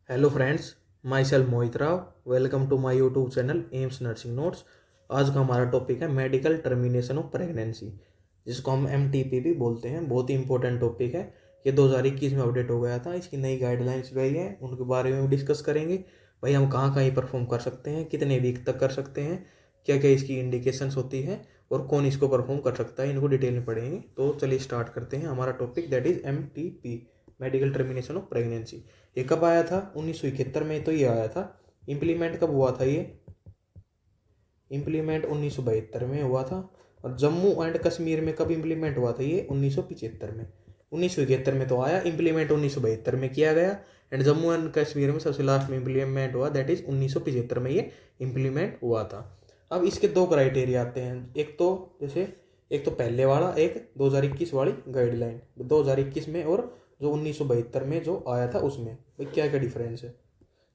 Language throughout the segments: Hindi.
Hello friends, myself Mohit Rao. Welcome to my YouTube channel AIIMS nursing notes. आज का हमारा टॉपिक है मेडिकल टर्मिनेशन ऑफ प्रेगनेंसी, जिसको हम MTP भी बोलते हैं। बहुत ही इंपॉर्टेंट टॉपिक है। ये 2021 में अपडेट हो गया था। इसकी नई गाइडलाइंस भी आई है, उनके बारे में भी डिस्कस करेंगे। भाई हम कहाँ कहाँ परफॉर्म कर सकते हैं, कितने वीक तक कर सकते हैं, क्या क्या इसकी इंडिकेशंस होती है और कौन इसको परफॉर्म कर सकता है, इनको डिटेल में पढ़ेंगे। तो चलिए स्टार्ट करते हैं हमारा topic, that is MTP, medical termination of pregnancy. ये कब आया था? 1971 में तो ये आया था। इम्प्लीमेंट कब हुआ था? ये इम्प्लीमेंट 1972 में हुआ था। और जम्मू एंड कश्मीर में कब इम्प्लीमेंट हुआ था? ये 1975 में। 1971 में तो आया, इम्प्लीमेंट 1972 में किया गया। एंड जम्मू एंड कश्मीर में सबसे लास्ट में इम्प्लीमेंट हुआ, दैट इज 1975 में ये इम्प्लीमेंट हुआ था। अब इसके दो क्राइटेरिया आते हैं। एक तो पहले वाला, एक 2021 वाली गाइडलाइन। 2021 में और जो 1972 में जो आया था उसमें भाई क्या क्या डिफरेंस है?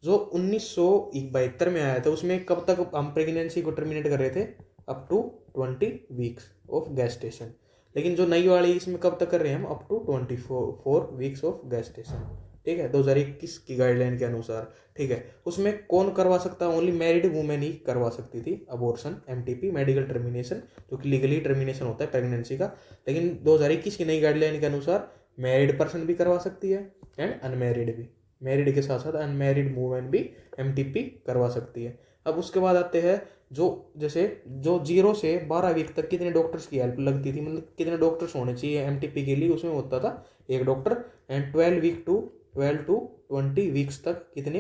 जो 1972 में आया था उसमें कब तक हम प्रेगनेंसी को टर्मिनेट कर रहे थे? Up to 20 weeks of gestation. लेकिन जो नई वाली इसमें कब तक कर रहे हैं हम? Up to 24 weeks of gestation. ठीक है, 2021 की गाइडलाइन के अनुसार। ठीक है, उसमें कौन करवा सकता है? ओनली मैरिड वुमेन ही करवा सकती थी अबॉर्शन, MTP, मेडिकल टर्मिनेशन, जो कि लीगली टर्मिनेशन होता है प्रेगनेंसी का। लेकिन 2021 की नई गाइडलाइन के अनुसार मैरिड पर्सन भी करवा सकती है एंड अनमैरिड भी। मैरिड के साथ साथ अनमैरिड वुमेन भी MTP करवा सकती है। अब उसके बाद आते हैं जो 0 से 12 वीक तक कितने डॉक्टर्स की हेल्प लगती थी, मतलब कितने डॉक्टर्स होने चाहिए MTP के लिए, उसमें होता था एक डॉक्टर। एंड 12 टू 20 वीक्स तक कितने?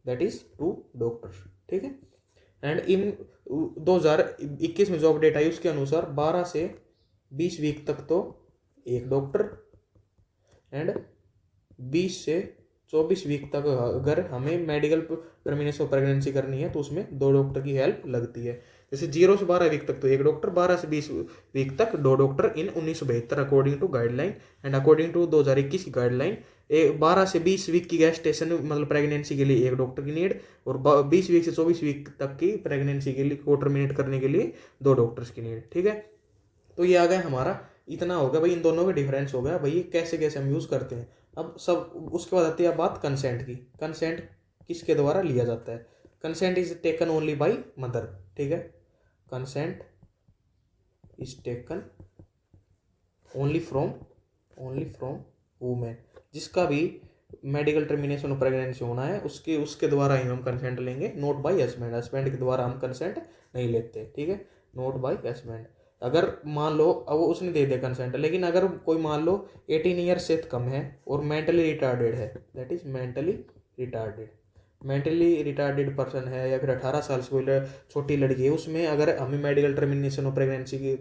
That is 2 doctors. ठीक है। एंड इन 2021 में जो अपडेट आई उसके अनुसार 12 से 20 वीक तक तो एक डॉक्टर, एंड 20 से 24 वीक तक अगर हमें मेडिकल टर्मिनेशन ऑफ प्रेगनेंसी करनी है तो उसमें 2 डॉक्टर की हेल्प लगती है। जैसे 0 से 12 वीक तक तो एक डॉक्टर, 12 से 20 वीक तक 2 doctor in 1972 according to guideline. And according to 2021 की गाइडलाइन 12 से 20 वीक की गैस्टेशन मतलब प्रेगनेंसी के लिए एक डॉक्टर की नीड, और 20 वीक से 24 वीक तक की प्रेगनेंसी के लिए को टर्मिनेट करने के लिए 2 डॉक्टर्स की नीड। ठीक है, तो ये आ गया हमारा। इतना हो गया भाई, इन दोनों का डिफरेंस हो गया भाई, ये कैसे कैसे हम यूज़ करते हैं। अब सब उसके बाद आती है बात कंसेंट की। कंसेंट किसके द्वारा लिया जाता है? Consent is taken only by mother. ठीक है, consent is taken only from women. जिसका भी मेडिकल टर्मिनेशन ऑफ प्रेगनेंसी होना है उसके उसके द्वारा ही हम कंसेंट लेंगे, नोट बाई हस्बैंड। हस्बैंड के द्वारा हम कंसेंट नहीं लेते। ठीक है, नोट बाई हस्बैंड। अगर मान लो अब वो उसने दे दिया कंसेंट, लेकिन अगर कोई मान लो 18 ईयर्स से कम है और मेंटली रिटार्डेड है, that is mentally retarded person है, या फिर 18 साल से कोई छोटी लड़की है, उसमें अगर हमें मेडिकल टर्मिनेशन ऑफ प्रेगनेंसी की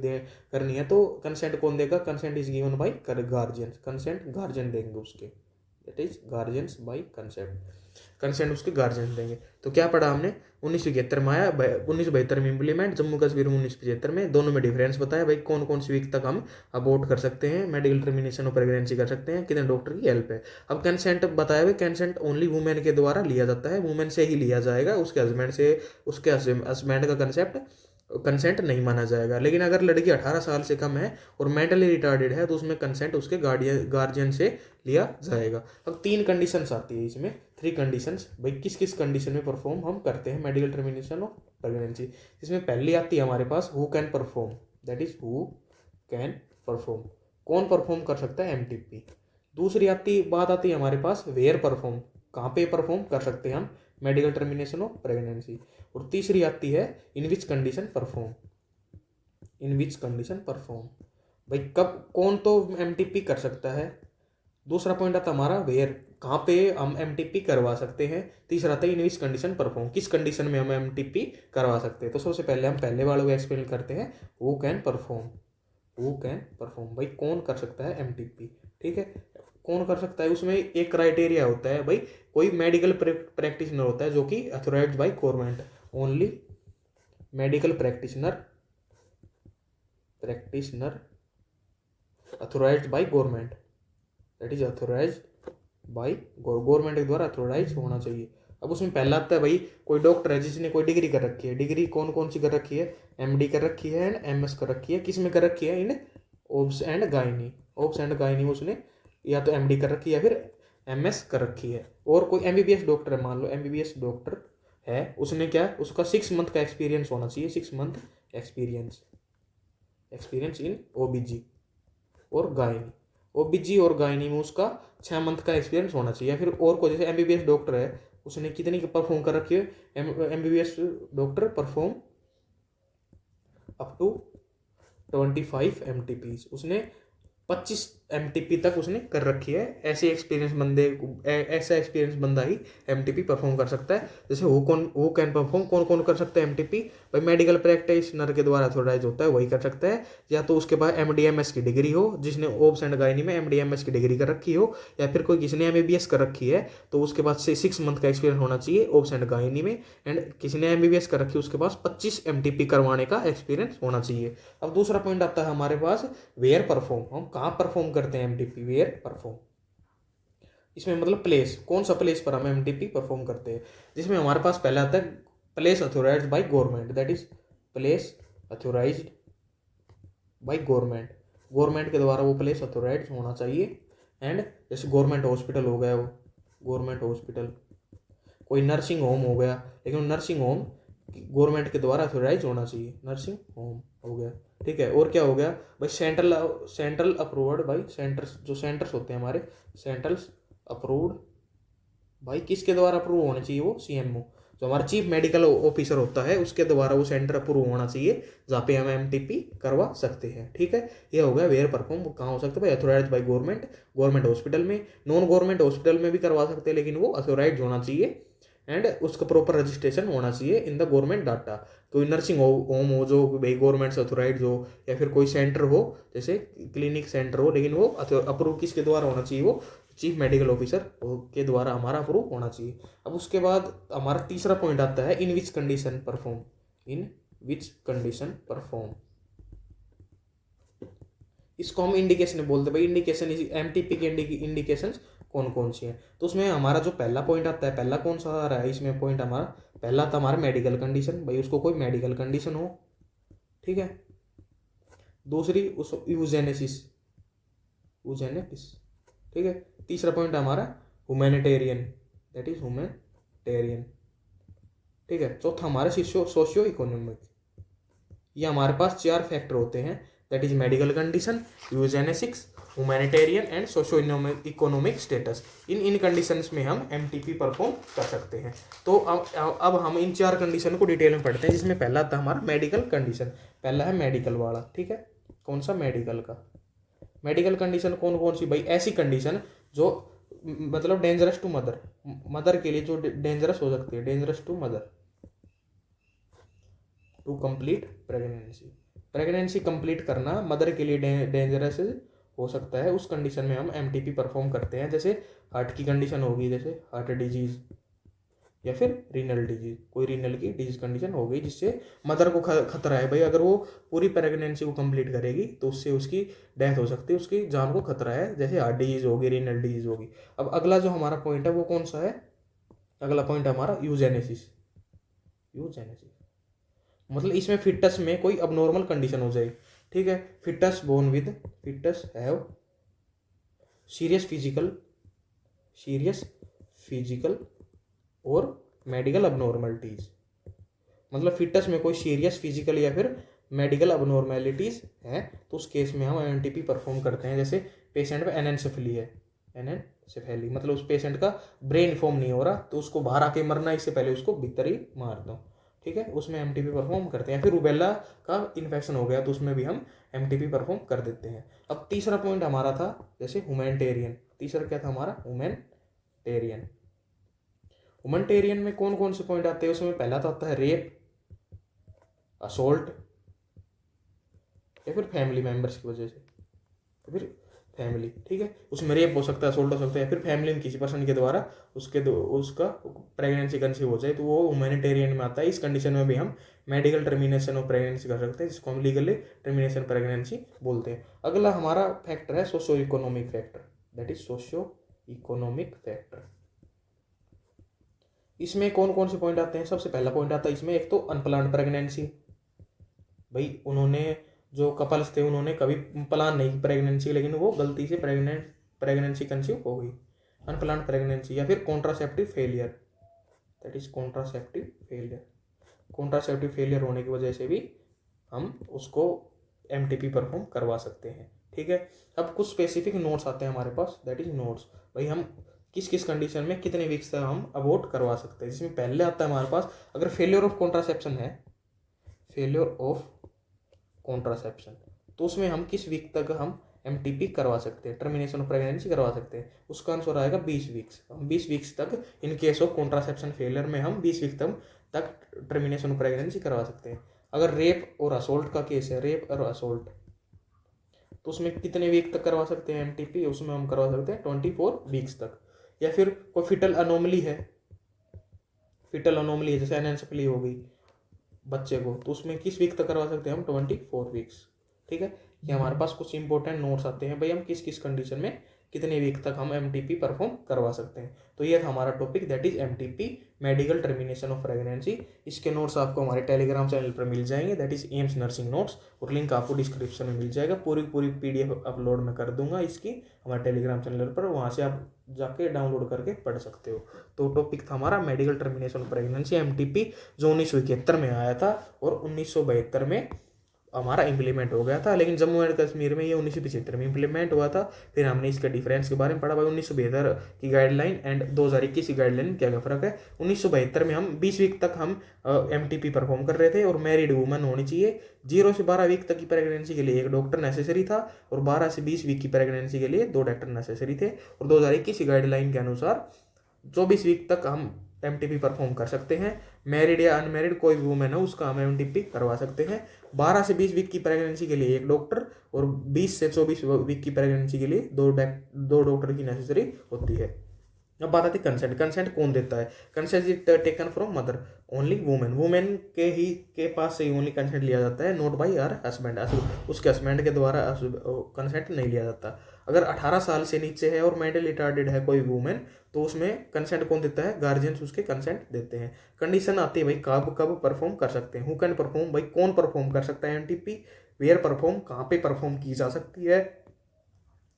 करनी है तो कंसेंट कौन देगा? Consent is given by guardian. Consent guardian देंगे उसके, that is guardians by consent उसके गार्जियन देंगे। तो क्या पढ़ा हमने? 1971 में आया, 1972 में इम्प्लीमेंट, जम्मू कश्मीर में 1975 में। दोनों में डिफरेंस बताया भाई, कौन कौन सी वीक तक हम अबॉर्ट कर सकते हैं, मेडिकल टर्मिनेशन ऑफ प्रेगनेंसी कर सकते हैं, कितने डॉक्टर की हेल्प है। अब कंसेंट बताया भाई, कंसेंट ओनली वुमेन के द्वारा लिया जाता है, वुमेन से ही लिया जाएगा, उसके हस्बैंड से, उसके हस्बैंड का कंसेंट नहीं माना जाएगा। लेकिन अगर लड़की 18 साल से कम है और मेंटली रिटार्डेड है तो उसमें कंसेंट उसके गार्जियन से लिया जाएगा। अब 3 कंडीशंस आती है इसमें, 3 कंडीशंस भाई, किस किस कंडीशन में परफॉर्म हम करते हैं मेडिकल टर्मिनेशन ऑफ प्रेगनेंसी। इसमें पहली आती है हमारे पास who can perform, that is who can perform, कौन परफॉर्म कर सकता है MTP। दूसरी बात आती है हमारे पास वेयर परफॉर्म, कहाँ पे परफॉर्म कर सकते हैं हम मेडिकल टर्मिनेशन ऑफ प्रेगनेंसी। और तीसरी आती है इन विच कंडीशन परफॉर्म, भाई कब कौन तो MTP कर सकता है। दूसरा पॉइंट आता हमारा वेयर, कहाँ पे हम MTP करवा सकते हैं। तीसरा आता है इन विच कंडीशन परफॉर्म, किस कंडीशन में हम MTP करवा सकते हैं। तो सबसे पहले हम पहले वालों को एक्सप्लेन करते हैं, हु कैन परफॉर्म, भाई कौन कर सकता है MTP। ठीक है, कौन कर सकता है, उसमें एक क्राइटेरिया होता है भाई, कोई मेडिकल प्रैक्टिशनर होता है जो कि authorised by government, only medical practitioner authorised by government, that is authorised by government के द्वारा अथोराइज होना चाहिए। अब उसमें पहला आता है भाई, कोई डॉक्टर है जिसने कोई डिग्री कर रखी है। डिग्री कौन कौन सी कर रखी है? MD कर रखी है एंड MS कर रखी है। किस में कर रखी है? इन ओब्स एंड गायनी में उसने या तो MD कर रखी है या फिर MS कर रखी है, और कोई MBBS डॉक्टर है, मान लो MBBS डॉक्टर है, उसने क्या, उसका 6 मंथ का एक्सपीरियंस होना चाहिए, 6 मंथ एक्सपीरियंस इन OBG और गायनी। OBG और गायनी में उसका 6 मंथ का एक्सपीरियंस होना चाहिए। या फिर और कोई जैसे MBBS डॉक्टर है, उसने कितनी परफॉर्म कर रखी है, MBBS doctor perform up to 25 MTPs, उसने 25 MTP तक उसने कर रखी है। ऐसा एक्सपीरियंस बंदा ही MTP परफॉर्म कर सकता है। जैसे वो कैन परफॉर्म, कौन कौन कर सकता है MTP, भाई मेडिकल प्रैक्टिशनर के द्वारा ऑथोराइज होता है वही कर सकता है, या तो उसके पास MDMS की डिग्री हो, जिसने ओब्स एंड गायनी में MDMS की डिग्री कर रखी हो, या फिर कोई किसी ने MBBS कर रखी है तो उसके पास 6 मंथ का एक्सपीरियंस होना चाहिए ओब्स एंड गायनी में, एंड किसी ने MBBS कर रखी है उसके पास 25 MTP करवाने का एक्सपीरियंस होना चाहिए। अब दूसरा पॉइंट आता है हमारे पास वेयर परफॉर्म, हम कहाँ परफॉर्म करते हैं MTP, वेयर परफॉर्म। इसमें मतलब प्लेस, कौन सा प्लेस पर हम MTP परफॉर्म करते हैं, जिसमें हमारे पास पहले आता है place authorised by government, that is place authorised by government, government के द्वारा वो प्लेस अथोराइज होना चाहिए। एंड जैसे गवर्नमेंट हॉस्पिटल हो गया, वो गवर्नमेंट हॉस्पिटल, कोई नर्सिंग होम हो गया, लेकिन नर्सिंग होम गवर्नमेंट के द्वारा अथोराइज होना चाहिए, नर्सिंग होम हो गया, ठीक है। और क्या हो गया भाई, सेंट्रल अप्रूव्ड बाई सेंटर्स, जो सेंटर्स होते हैं हमारे, सेंट्रल्स अप्रूव्ड भाई किसके द्वारा अप्रूव होने चाहिए, वो CMO, जो हमारा चीफ मेडिकल ऑफिसर होता है उसके द्वारा वो सेंटर अप्रूव होना चाहिए, जहाँ पे हम MTP करवा सकते हैं, ठीक है। ये हो गया वेयर परफॉर्म, कहाँ हो सकता है भाई, authorize by government, government hospital में, नॉन गवर्नमेंट हॉस्पिटल में भी करवा सकते हैं, लेकिन वो अथोराइज होना चाहिए, एंड उसका प्रॉपर रजिस्ट्रेशन होना चाहिए इन द गवर्नमेंट डाटा। कोई नर्सिंग होम हो जो भाई गवर्नमेंट से अथोराइज हो, या फिर कोई सेंटर हो जैसे क्लिनिक सेंटर हो, लेकिन वो अप्रूव किसके द्वारा होना चाहिए, वो चीफ मेडिकल ऑफिसर के द्वारा हमारा अप्रूव होना चाहिए। अब उसके बाद हमारा तीसरा पॉइंट आता है in which condition perform, in which condition perform, इसको हम इंडिकेशन बोलते हैं भाई, इंडिकेशन MTP की इंडिकेशन कौन कौन सी है। तो उसमें हमारा जो पहला पॉइंट आता है, पहला कौन सा आ रहा है इसमें पॉइंट, हमारा पहला था हमारा मेडिकल कंडीशन, भाई उसको कोई मेडिकल कंडीशन हो, ठीक है। दूसरी उस यूजेनेसिस, ठीक है। तीसरा पॉइंट हमारा ह्यूमैनिटेरियन, दैट इज ह्यूमैनिटेरियन, ठीक है। चौथा हमारा सोशियो इकोनॉमिक। ये हमारे पास 4 फैक्टर होते हैं, that is medical condition, eugenics, humanitarian and socio economic status. इन कंडीशंस में हम MTP परफॉर्म कर सकते हैं। तो अब हम इन 4 कंडीशन को डिटेल में पढ़ते हैं, जिसमें पहला था हमारा मेडिकल कंडीशन, पहला है मेडिकल वाला, ठीक है। कौन सा, मेडिकल का। मेडिकल कंडीशन कौन कौन सी भाई, ऐसी कंडीशन जो मतलब डेंजरस टू मदर के लिए जो डेंजरस हो सकती है, dangerous to mother to complete pregnancy complete करना मदर के लिए डेंजरस हो सकता है, उस कंडीशन में हम MTP परफॉर्म करते हैं। जैसे हार्ट की कंडीशन होगी, जैसे हार्ट डिजीज, या फिर रीनल डिजीज, कोई रीनल की डिजीज कंडीशन हो गई जिससे मदर को खतरा है भाई, अगर वो पूरी प्रेगनेंसी को कंप्लीट करेगी तो उससे उसकी डेथ हो सकती है, उसकी जान को खतरा है, जैसे हार्ट डिजीज होगी, रीनल डिजीज होगी। अब अगला जो हमारा पॉइंट है वो कौन सा है, अगला पॉइंट हमारा यूजेनेसिस, मतलब इसमें फिटस में कोई अबनॉर्मल कंडीशन हो जाए, ठीक है। फिटस हैव सीरियस फिजिकल और मेडिकल अबनॉर्मलिटीज, मतलब फिटस में कोई सीरियस फिजिकल या फिर मेडिकल अबनॉर्मलिटीज है, तो उस केस में हम MTP परफॉर्म करते हैं। जैसे पेशेंट में एनेंसेफली है, मतलब उस पेशेंट का ब्रेन फॉर्म नहीं हो रहा, तो उसको बाहर आके मरना, इससे पहले उसको भीतर ही मार दो, ठीक है, उसमें MTP परफॉर्म करते हैं। फिर रूबेला का इन्फेक्शन हो गया तो उसमें भी हम MTP परफॉर्म कर देते हैं। अब तीसरा पॉइंट हमारा था जैसे ह्यूमैनिटेरियन, तीसरा क्या था हमारा, ह्यूमैनिटेरियन में कौन कौन से पॉइंट आते हैं, उसमें पहला तो आता है रेप, असोल्ट, या फिर फैमिली मेंबर्स की वजह से, या फिर फैमिली, ठीक है, उसमें रेप हो सकता है, असोल्ट हो सकता है, या फिर फैमिली में किसी पर्सन के द्वारा उसका प्रेगनेंसी कंसीव हो जाए, तो वो ह्यूमैनिटेरियन में आता है। इस कंडीशन में भी हम मेडिकल टर्मिनेशन ऑफ प्रेगनेंसी कर सकते हैं, जिसको हम लीगली टर्मिनेशन प्रेगनेंसी बोलते हैं। अगला हमारा फैक्टर है socio economic factor, that is socio economic factor. इसमें कौन कौन से पॉइंट आते हैं, सबसे पहला पॉइंट आता है इसमें एक तो अनप्लान्ड प्रेगनेंसी, भाई उन्होंने जो कपल्स थे उन्होंने कभी प्लान नहीं की प्रेगनेंसी, लेकिन वो गलती से प्रेगनेंसी कंसीव हो गई, अनप्लान्ड प्रेगनेंसी, या फिर contraceptive failure, that is contraceptive failure. Contraceptive failure होने की वजह से भी हम उसको एमटीपी परफॉर्म करवा सकते हैं। ठीक है, अब कुछ स्पेसिफिक नोट्स आते हैं हमारे पास, दैट इज नोट्स, भाई हम किस किस कंडीशन में कितने वीक्स तक हम अबॉर्ट करवा सकते हैं। जिसमें पहले आता है हमारे पास, अगर फेलियर ऑफ कॉन्ट्रासेप्शन है, फेलियर ऑफ कॉन्ट्रासेप्शन, तो उसमें हम किस वीक तक हम एमटीपी करवा सकते हैं, टर्मिनेशन ऑफ प्रेगनेंसी करवा सकते हैं। उसका आंसर आएगा 20 वीक्स। हम 20 वीक्स तक, in case of contraception failure में हम 20 वीक तक टर्मिनेशन ऑफ प्रेगनेंसी करवा सकते हैं। अगर रेप और असोल्ट का केस है, रेप और असोल्ट, तो उसमें कितने वीक तक करवा सकते हैं एमटीपी, उसमें हम करवा सकते हैं 24 वीक्स तक। या फिर कोई फिटल अनोमली है, फिटल अनोमली है जैसे एनेंसेफली हो गई बच्चे को, तो उसमें किस वीक तक करवा सकते हैं हम 24 वीक्स। ठीक है, ये हमारे पास कुछ इंपॉर्टेंट नोट्स आते हैं भाई, हम किस किस कंडीशन में कितने वीक तक हम एमटीपी परफॉर्म करवा सकते हैं। तो ये था हमारा topic, that is MTP, medical termination of pregnancy. इसके नोट्स आपको हमारे टेलीग्राम चैनल पर मिल जाएंगे, that is AIIMS nursing notes, और लिंक आपको डिस्क्रिप्शन में मिल जाएगा। पूरी पीडीएफ अपलोड मैं कर दूंगा इसकी हमारे टेलीग्राम चैनल पर, वहाँ से आप जाके डाउनलोड करके पढ़ सकते हो। तो टॉपिक था हमारा medical termination of pregnancy, MTP, जो 1971 में आया था और 1972 में हमारा इम्प्लीमेंट हो गया था। लेकिन जम्मू एंड कश्मीर में ये 1975 में इम्प्लीमेंट हुआ था। फिर हमने इसके डिफरेंस के बारे में पढ़ा भाई, 1972 की गाइडलाइन एंड 2021 की गाइडलाइन में क्या क्या फ़र्क है। 1972 में हम 20 वीक तक हम एमटीपी परफॉर्म कर रहे थे, और मैरिड वुमन होनी चाहिए। 0 से 12 वीक तक की प्रेगनेंसी के लिए एक डॉक्टर नेसेसरी था, और 12 से 20 वीक की प्रेगनेंसी के लिए 2 डॉक्टर नेसेसरी थे। और 2021 की गाइडलाइन के अनुसार 24 वीक तक हम एमटीपी परफॉर्म कर सकते हैं। मैरिड या अनमैरिड कोई भी वुमेन हो उसका हम एमटीपी करवा सकते हैं। 12 से 20 वीक की प्रेगनेंसी के लिए एक डॉक्टर, और 20 से 24 वीक की प्रेगनेंसी के लिए दो डॉक्टर की नेसेसरी होती है। अब बात आती है कंसेंट। कंसेंट कौन देता है? Consent is taken from mother, only women. Women के पास से ही ओनली कंसेंट लिया जाता है, नॉट बाई आर हस्बैंड। उसके हस्बैंड के द्वारा कंसेंट नहीं लिया जाता। अगर 18 साल से नीचे है और मेंटली रिटार्डेड है कोई वुमेन, तो उसमें कंसेंट कौन देता है? गार्जियंस उसके कंसेंट देते हैं। कंडीशन आती है भाई कब कब परफॉर्म कर सकते हैं। हु कैन परफॉर्म, भाई कौन परफॉर्म कर सकता है एमटीपी। वेयर परफॉर्म, कहाँ पे परफॉर्म की जा सकती है।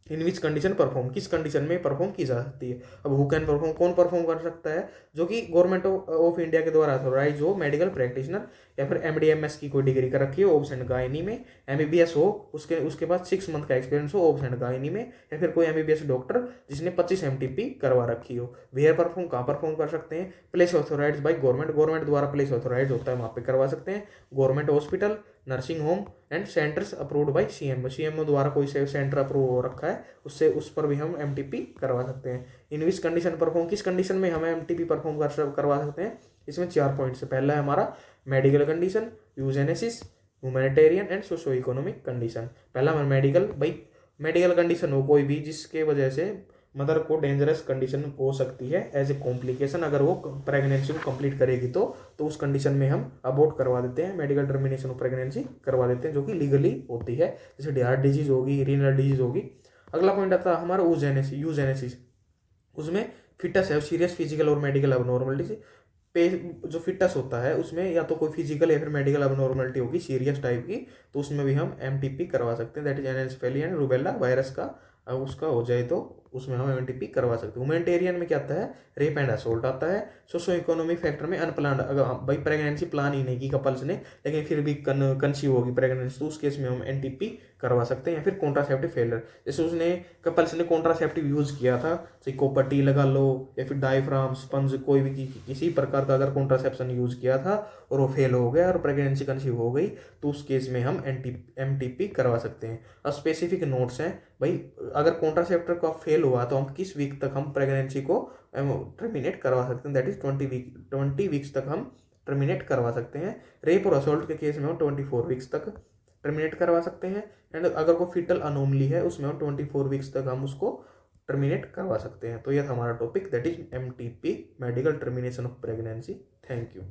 इन विच कंडीशन परफॉर्म, किस कंडीशन में परफॉर्म की जा सकती है। अब हु कैन परफॉर्म, कौन परफॉर्म कर सकता है? जो कि गवर्नमेंट ऑफ इंडिया के द्वारा अथोराइज हो, मेडिकल प्रैक्टिशनर, या फिर एमडीएमएस की कोई डिग्री कर रखी हो ओब्स एंड गायनी में, एमबीबीएस हो, उसके पास 6 मंथ का एक्सपीरियंस हो ओब्स एंड गायनी में, या फिर कोई एमबीबीएस डॉक्टर जिसने 25 एमटीपी करवा रखी हो। वेयर परफॉर्म, कहाँ परफॉर्म कर सकते हैं? प्लेस ऑथोराइज बाई गवर्नमेंट द्वारा प्लेस ऑथोराइज होता है, वहाँ पे करवा सकते हैं। Government hospital, nursing home and centres approved by CMO द्वारा कोई सेंटर अप्रूव हो रखा है, उससे उस पर भी हम एमटीपी करवा सकते हैं। इन विच कंडीशन परफॉर्म, किस कंडीशन में हम एमटीपी परफॉर्म करवा सकते हैं। इसमें 4 पॉइंट्स है। पहला है हमारा medical condition, eugenics, humanitarian and socio economic condition. पहला मेडिकल, भाई मेडिकल कंडीशन हो कोई भी जिसके वजह से मदर को डेंजरस कंडीशन हो सकती है एज ए कॉम्प्लिकेशन, अगर वो प्रेगनेंसी को कंप्लीट करेगी तो उस कंडीशन में हम अबॉर्ट करवा देते हैं, मेडिकल टर्मिनेशन ऑफ प्रेगनेंसी करवा देते हैं, जो कि लीगली होती है। जैसे हार्ट डिजीज होगी, रीनल डिजीज होगी। अगला पॉइंट आता है हमारा यूजेनेसिस। उसमें फिटस है, सीरियस फिजिकल और मेडिकल अबनॉर्मलिटी पे जो फिटनेस होता है उसमें या तो कोई फिजिकल या फिर मेडिकल अबनॉर्मलिटी होगी सीरियस टाइप की, तो उसमें भी हम एमटीपी करवा सकते हैं। That is anencephaly and rubella virus का उसका हो जाए तो उसमें हम एमटीपी करवा सकते हैं। ह्यूमैनिटेरियन में क्या आता है? रेप एंड असोल्ट आता है। सोशो इकोनॉमिक फैक्टर में अनप्लान्ड, अगर भाई प्रेगनेंसी प्लान ही नहीं की कपल्स ने लेकिन फिर भी कंसीव होगी प्रेगनेंसी, तो उस केस में हम एनटीपी करवा सकते हैं। या फिर कॉन्ट्रासेप्टिव फेलियर, जैसे उसने कपल्स ने कॉन्ट्रासेप्टिव यूज़ किया था, जैसे कॉपर लगा लो या फिर डायफ्राम स्पंज, कोई भी किसी प्रकार का अगर कॉन्ट्रासेप्शन यूज़ किया था और वो फेल हो गया और प्रेगनेंसी कंसीव हो गई, तो उस केस में हम एमटीपी करवा सकते हैं। अब स्पेसिफिक नोट्स हैं भाई, अगर कॉन्ट्रासेप्टर का फेल हुआ तो हम किस वीक तक हम प्रेगनेंसी को टर्मिनेट करवा सकते हैं। दैट इज 20 वीक्स तक हम टर्मिनेट करवा सकते हैं। रेप और असोल्ट के केस में हम 24 वीक्स तक टर्मिनेट करवा सकते हैं। एंड अगर कोई फिटल अनोमली है उसमें हम 24 वीक्स तक हम उसको टर्मिनेट करवा सकते हैं। तो यह था हमारा topic, that is MTP, medical termination of pregnancy. Thank you.